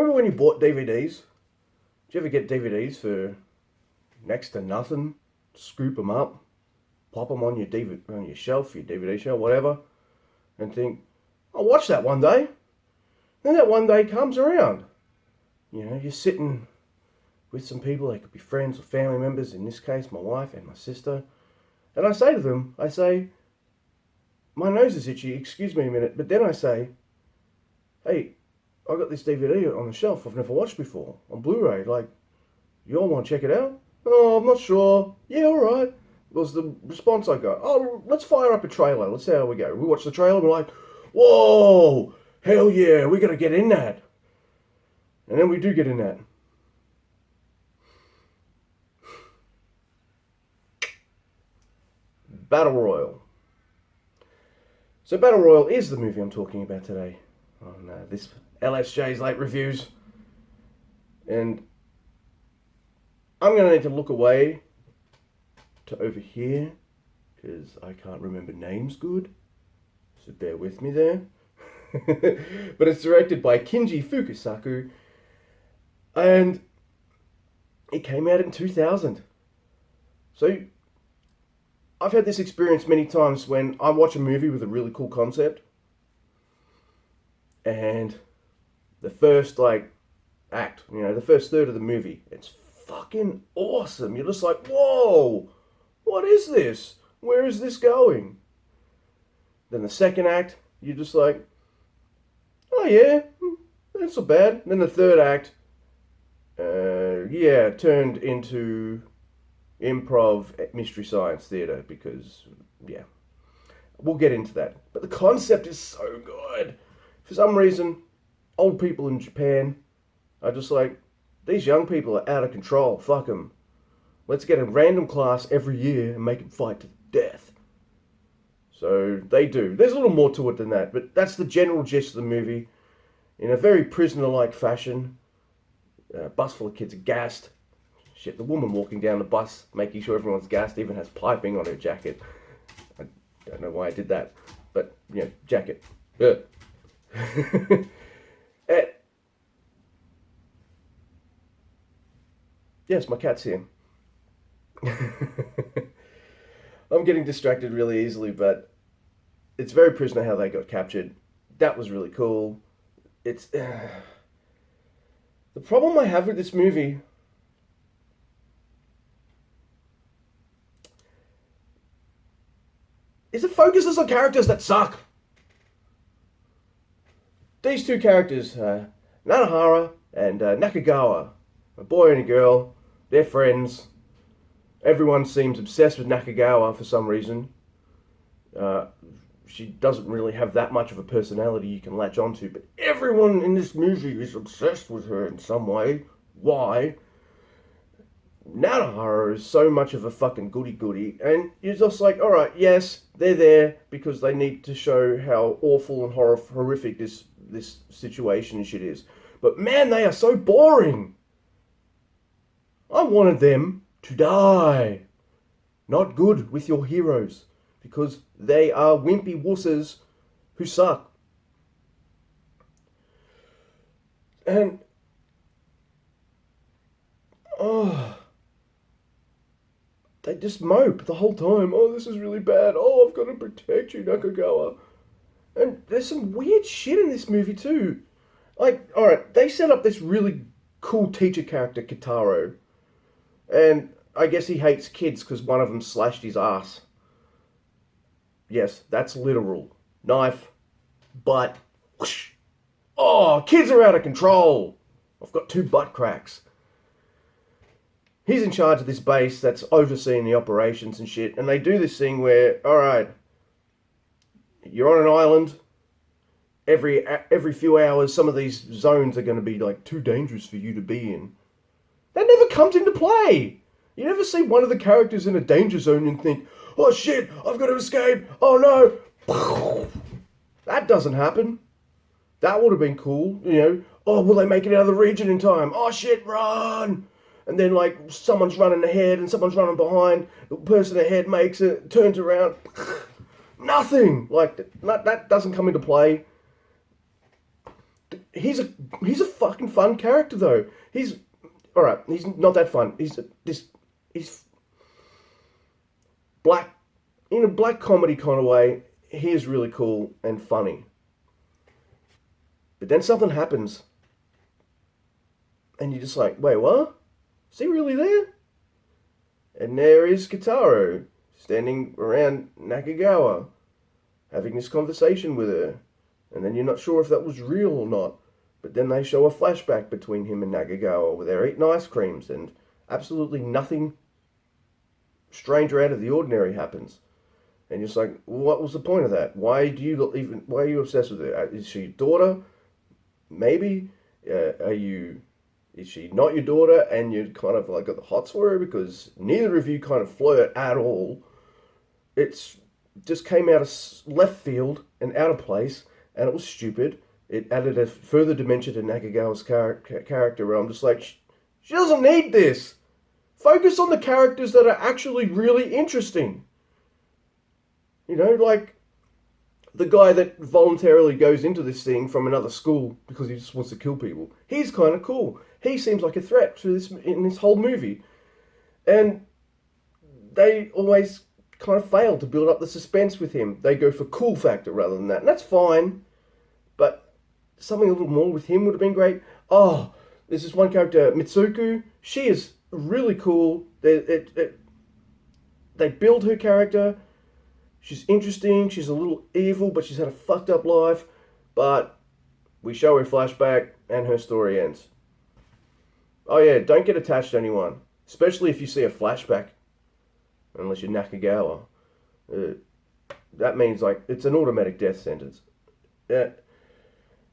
remember when you bought DVDs? Did you ever get DVDs for next to nothing? Scoop them up, pop them on on your shelf, your DVD shelf, whatever, and think, I'll watch that one day. Then that one day comes around. You know, you're sitting with some people, they could be friends or family members, in this case, my wife and my sister. And I say to them, my nose is itchy, excuse me a minute. But then I say, hey, I got this DVD on the shelf I've never watched before, on Blu-ray. Like, you all want to check it out? Oh, I'm not sure. Yeah, alright. Was the response I got. Oh, let's fire up a trailer. Let's see how we go. We watch the trailer and we're like, whoa, hell yeah, we got to get in that. And then we do get in that. Battle Royale. So Battle Royale is the movie I'm talking about today on this LSJ's Late Reviews. And I'm going to need to look away to over here because I can't remember names good. So bear with me there. But it's directed by Kinji Fukasaku. And it came out in 2000. So I've had this experience many times when I watch a movie with a really cool concept and the first act, the first third of the movie, it's fucking awesome. You're just like, whoa, what is this? Where is this going? Then the second act, you're just like, oh yeah, that's not bad. Then the third act, turned into improv mystery science theater because, we'll get into that. But the concept is so good. For some reason, old people in Japan are just like, these young people are out of control. Fuck them. Let's get a random class every year and make them fight to the death. So they do. There's a little more to it than that, but that's the general gist of the movie. In a very prisoner-like fashion, a bus full of kids are gassed. Shit, the woman walking down the bus, making sure everyone's gassed, even has piping on her jacket. I don't know why I did that, but, jacket. Yes, my cat's here. I'm getting distracted really easily, but it's very prisoner how they got captured. That was really cool. It's... the problem I have with this movie is it focuses on characters that suck. These two characters, Nanahara and Nakagawa, a boy and a girl, they're friends. Everyone seems obsessed with Nakagawa for some reason. She doesn't really have that much of a personality you can latch onto, but everyone in this movie is obsessed with her in some way. Why? Nanahara is so much of a fucking goody-goody, and you're just like, alright, yes, they're there because they need to show how awful and horrific this situation and shit is. But man, they are so boring! I wanted them to die. Not good with your heroes, because they are wimpy wusses who suck. And... they just mope the whole time. Oh, this is really bad. Oh, I've got to protect you, Nakagawa. And there's some weird shit in this movie too. Like, alright, they set up this really cool teacher character, Kitaro. And I guess he hates kids because one of them slashed his ass. Yes, that's literal. Knife, butt, whoosh. Oh, kids are out of control. I've got 2 butt cracks. He's in charge of this base that's overseeing the operations and shit. And they do this thing where, alright, you're on an island. Every few hours, some of these zones are going to be like too dangerous for you to be in. That never comes into play. You never see one of the characters in a danger zone and think, oh shit, I've got to escape. Oh no. That doesn't happen. That would have been cool. Oh, will they make it out of the region in time? Oh shit, run. And then, like, someone's running ahead and someone's running behind. The person ahead makes it, turns around. Nothing! Like, that doesn't come into play. he's a he's a fucking fun character though. He's all right. He's not that fun. He's black in a black comedy kind of way. He is really cool and funny. But then something happens, and you're just like, wait, what? Is he really there? And there is Kitaro standing around Nakagawa, having this conversation with her. And then you're not sure if that was real or not. But then they show a flashback between him and Nakagawa where they're eating ice creams and absolutely nothing strange or out of the ordinary happens. And you're just like, what was the point of that? Why are you obsessed with her? Is she your daughter? Maybe. Is she not your daughter and you kind of like got the hots for her? Because neither of you kind of flirt at all. It's just came out of left field and out of place. And it was stupid. It added a further dimension to Nakagawa's character where I'm just like, she doesn't need this. Focus on the characters that are actually really interesting. You know, like the guy that voluntarily goes into this thing from another school because he just wants to kill people. He's kind of cool. He seems like a threat to this in this whole movie. And they always kind of fail to build up the suspense with him. They go for cool factor rather than that. And that's fine. But something a little more with him would have been great. Oh, there's this one character, Mitsuko. She is really cool. They build her character. She's interesting. She's a little evil, but she's had a fucked up life. But we show her flashback and her story ends. Oh yeah, don't get attached to anyone. Especially if you see a flashback. Unless you're Nakagawa. That means like it's an automatic death sentence. In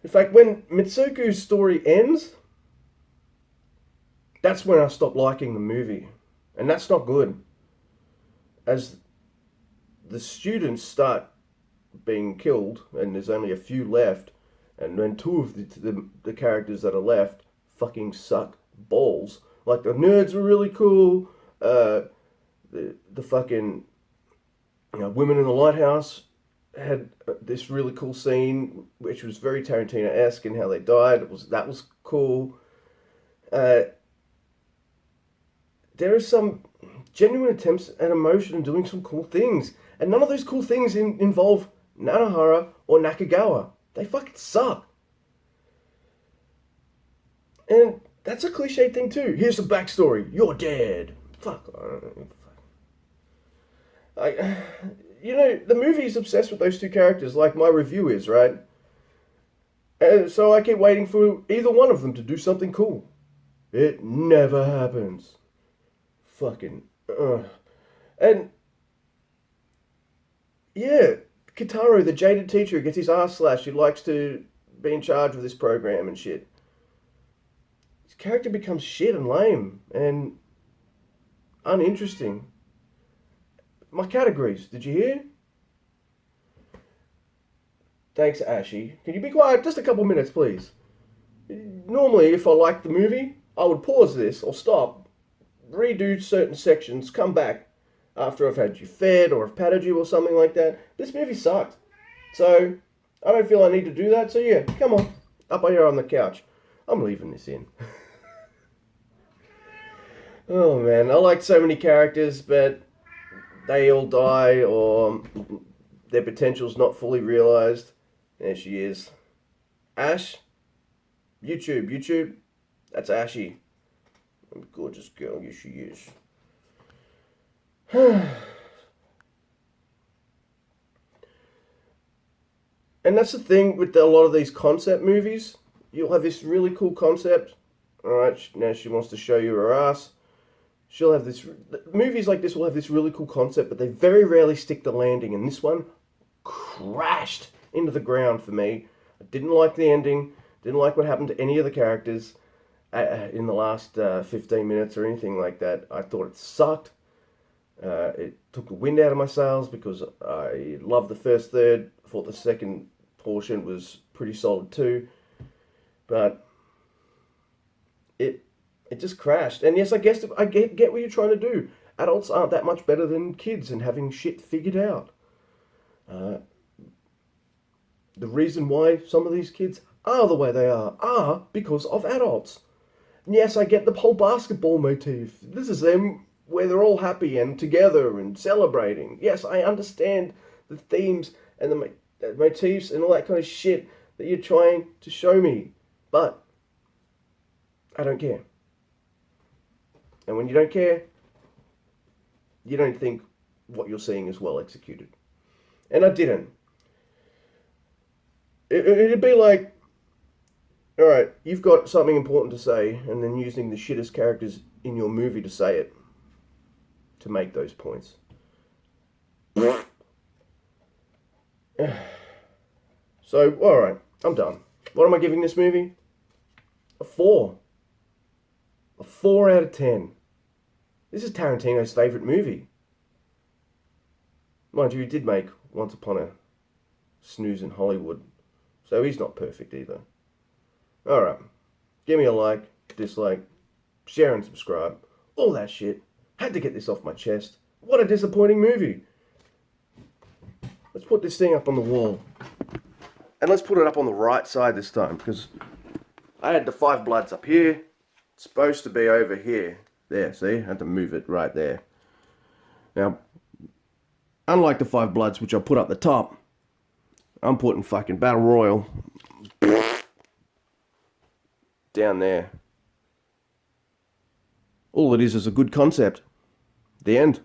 fact, when Mitsuko's story ends, that's when I stop liking the movie. And that's not good. As the students start being killed, and there's only a few left, and then two of the characters that are left fucking suck balls. Like the nerds were really cool, the fucking women in the lighthouse had this really cool scene which was very Tarantino-esque in how they died. That was cool. There are some genuine attempts at emotion and doing some cool things, and none of those cool things involve Nanohara or Nakagawa. They fucking suck. And that's a cliche thing too. Here's the backstory. You're dead. Fuck. The movie's obsessed with those two characters, like my review is, right? So I keep waiting for either one of them to do something cool. It never happens. Fucking. And yeah, Kitaro, the jaded teacher, gets his ass slashed. He likes to be in charge of this program and shit. His character becomes shit and lame and uninteresting. My categories, did you hear? Thanks, Ashy. Can you be quiet just a couple minutes, please? Normally, if I liked the movie, I would pause this or stop, redo certain sections, come back after I've had you fed or I've patted you or something like that. This movie sucked. So, I don't feel I need to do that. So yeah, come on. Up here on the couch. I'm leaving this in. Oh man, I like so many characters, but they all die or their potential's not fully realized. There she is. Ash. YouTube. That's Ashy. Gorgeous girl, yes she is. And that's the thing with a lot of these concept movies. You'll have this really cool concept. Alright, now she wants to show you her ass. She'll have this... Movies like this will have this really cool concept, but they very rarely stick the landing. And this one crashed into the ground for me. I didn't like the ending. Didn't like what happened to any of the characters in the last 15 minutes or anything like that. I thought it sucked. It took the wind out of my sails because I loved the first third. I thought the second portion was pretty solid too. But it just crashed. And yes, I guess I get what you're trying to do. Adults aren't that much better than kids in having shit figured out. The reason why some of these kids are the way they are because of adults. And yes, I get the whole basketball motif. This is them where they're all happy and together and celebrating. Yes, I understand the themes and the motifs and all that kind of shit that you're trying to show me. But I don't care. And when you don't care, you don't think what you're seeing is well executed. And I didn't. It'd be like, alright, you've got something important to say, and then using the shittest characters in your movie to say it, to make those points. So, alright, I'm done. What am I giving this movie? A 4. A 4 out of 10. This is Tarantino's favourite movie. Mind you, he did make Once Upon a Snooze in Hollywood, so he's not perfect either. Alright, give me a like, dislike, share and subscribe, all that shit. Had to get this off my chest. What a disappointing movie. Let's put this thing up on the wall. And let's put it up on the right side this time, because I had the 5 Bloods up here. It's supposed to be over here. There, see? I had to move it right there. Now, unlike the 5 Bloods, which I put up the top, I'm putting fucking Battle Royale down there. All it is a good concept. The end.